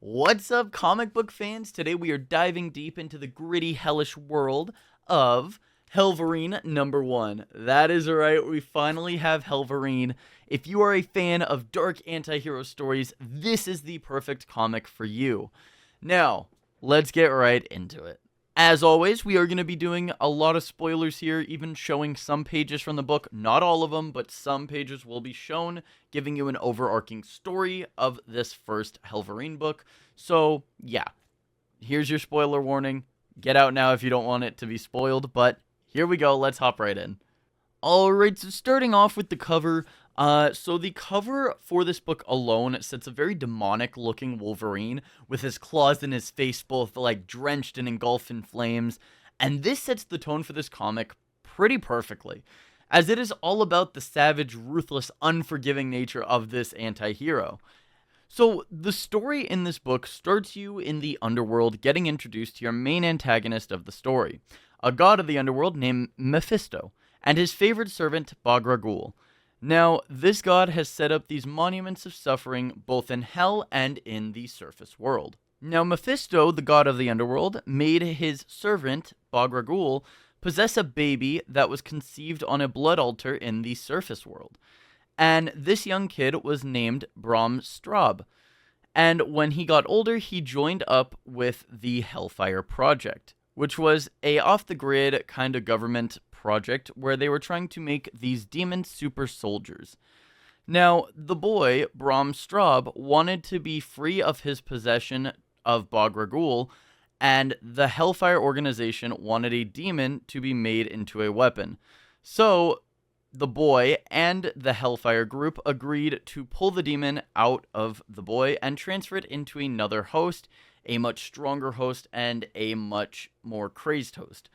What's up, comic book fans? Today we are diving deep into the gritty, hellish world of Hellverine #1. That is right, we finally have Hellverine. If you are a fan of dark anti-hero stories, this is the perfect comic for you. Now, let's get right into it. As always, we are going to be doing a lot of spoilers here, even showing some pages from the book. Not all of them, but some pages will be shown, giving you an overarching story of this first Hellverine book. So, yeah, here's your spoiler warning. Get out now if you don't want it to be spoiled, but here we go. Let's hop right in. Alright, so starting off with the cover. So the cover for this book alone sets a very demonic looking Wolverine with his claws in his face both like drenched and engulfed in flames. And this sets the tone for this comic pretty perfectly, as it is all about the savage, ruthless, unforgiving nature of this anti-hero. So the story in this book starts you in the underworld, getting introduced to your main antagonist of the story, a god of the underworld named Mephisto, and his favorite servant, Bagra Ghul. Now, this god has set up these monuments of suffering both in hell and in the surface world. Now, Mephisto, the god of the underworld, made his servant, Bagra Ghul, possess a baby that was conceived on a blood altar in the surface world. And this young kid was named Bram Straub. And when he got older, he joined up with the Hellfire Project, which was a off-the-grid kind of government project where they were trying to make these demon super soldiers. Now, the boy, Bram Straub, wanted to be free of his possession of Bagra Ghul, and the Hellfire organization wanted a demon to be made into a weapon. So, the boy and the Hellfire group agreed to pull the demon out of the boy and transfer it into another host, a much stronger host, and a much more crazed host.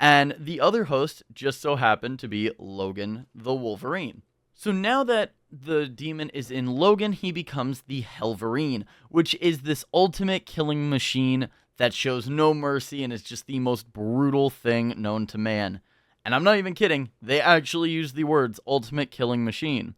And the other host just so happened to be Logan the Wolverine. So now that the demon is in Logan, he becomes the Hellverine, which is this ultimate killing machine that shows no mercy and is just the most brutal thing known to man. And I'm not even kidding, they actually use the words ultimate killing machine.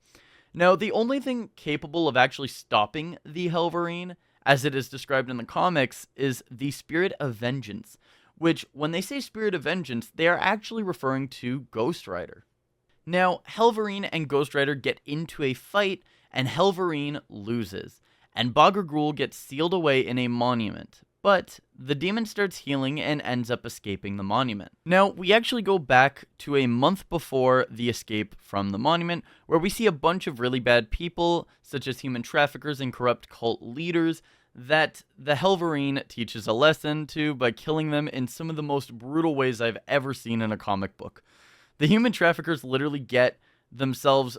Now, the only thing capable of actually stopping the Hellverine, as it is described in the comics, is the Spirit of Vengeance, which, when they say Spirit of Vengeance, they are actually referring to Ghost Rider. Now, Hellverine and Ghost Rider get into a fight, and Hellverine loses, and Bagra Ghul gets sealed away in a monument. But the demon starts healing and ends up escaping the monument. Now, we actually go back to a month before the escape from the monument, where we see a bunch of really bad people, such as human traffickers and corrupt cult leaders, that the Hellverine teaches a lesson to by killing them in some of the most brutal ways I've ever seen in a comic book. The human traffickers literally get themselves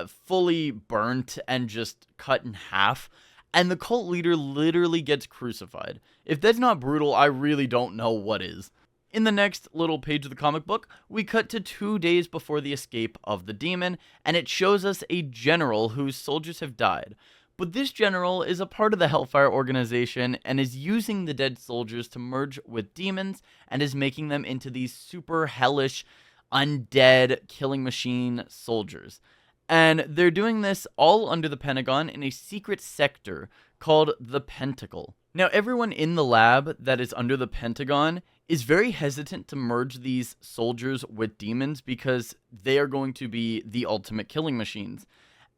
fully burnt and just cut in half, and the cult leader literally gets crucified. If that's not brutal, I really don't know what is. In the next little page of the comic book, we cut to 2 days before the escape of the demon, and it shows us a general whose soldiers have died. But this general is a part of the Hellfire organization and is using the dead soldiers to merge with demons and is making them into these super hellish, undead, killing machine soldiers. And they're doing this all under the Pentagon in a secret sector called the Pentacle. Now, everyone in the lab that is under the Pentagon is very hesitant to merge these soldiers with demons because they are going to be the ultimate killing machines.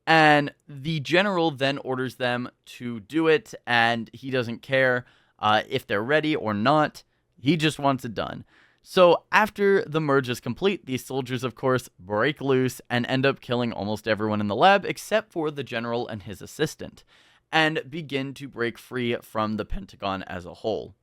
And the general then orders them to do it, and he doesn't care if they're ready or not. He just wants it done. So after the merge is complete, these soldiers, of course, break loose and end up killing almost everyone in the lab except for the general and his assistant, and begin to break free from the Pentagon as a whole.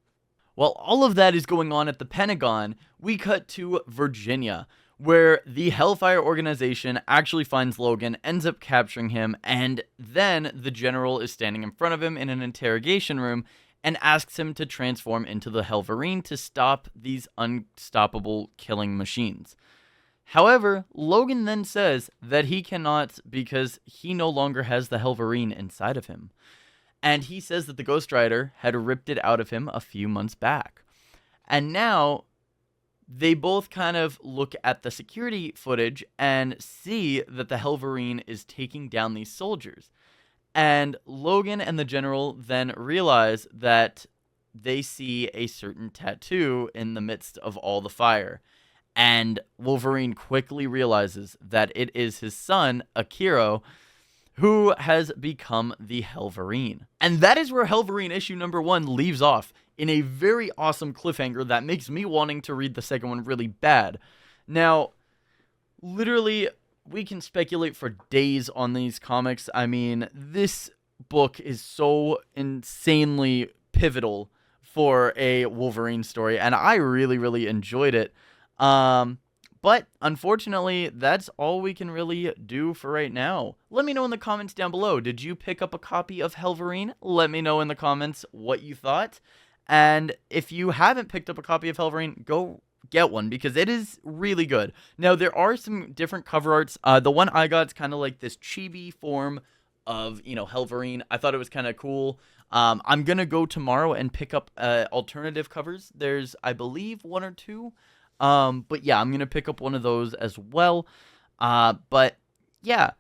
While all of that is going on at the Pentagon, we cut to Virginia, where the Hellfire organization actually finds Logan, ends up capturing him, and then the general is standing in front of him in an interrogation room and asks him to transform into the Hellverine to stop these unstoppable killing machines. However, Logan then says that he cannot because he no longer has the Hellverine inside of him. And he says that the Ghost Rider had ripped it out of him a few months back. And now they both kind of look at the security footage and see that the Hellverine is taking down these soldiers. And Logan and the general then realize that they see a certain tattoo in the midst of all the fire. And Wolverine quickly realizes that it is his son, Akira, who has become the Hellverine. And that is where Hellverine issue number 1 leaves off, in a very awesome cliffhanger that makes me wanting to read the second one really bad. Now, literally, we can speculate for days on these comics. I mean, this book is so insanely pivotal for a Wolverine story, and I really, really enjoyed it. But unfortunately, that's all we can really do for right now. Let me know in the comments down below. Did you pick up a copy of Hellverine? Let me know in the comments what you thought. And if you haven't picked up a copy of Hellverine, go get one, because it is really good. Now, there are some different cover arts. The one I got is kind of like this chibi form of, Hellverine. I thought it was kind of cool. I'm going to go tomorrow and pick up alternative covers. There's, I believe, 1 or 2. But yeah, I'm going to pick up one of those as well. But yeah.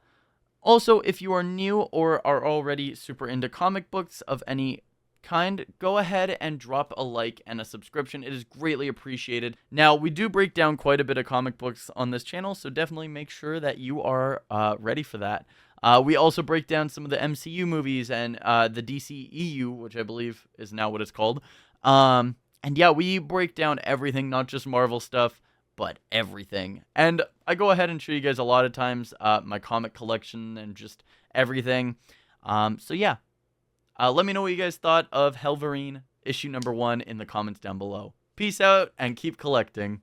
Also, if you are new or are already super into comic books of any kind, go ahead and drop a like and a subscription. It is greatly appreciated. Now, we do break down quite a bit of comic books on this channel, so definitely make sure that you are ready for that. We also break down some of the MCU movies and the DCEU, which I believe is now what it's called. And yeah, we break down everything, not just Marvel stuff, but everything. And I go ahead and show you guys a lot of times my comic collection and just everything. So yeah, let me know what you guys thought of Hellverine issue number 1 in the comments down below. Peace out and keep collecting.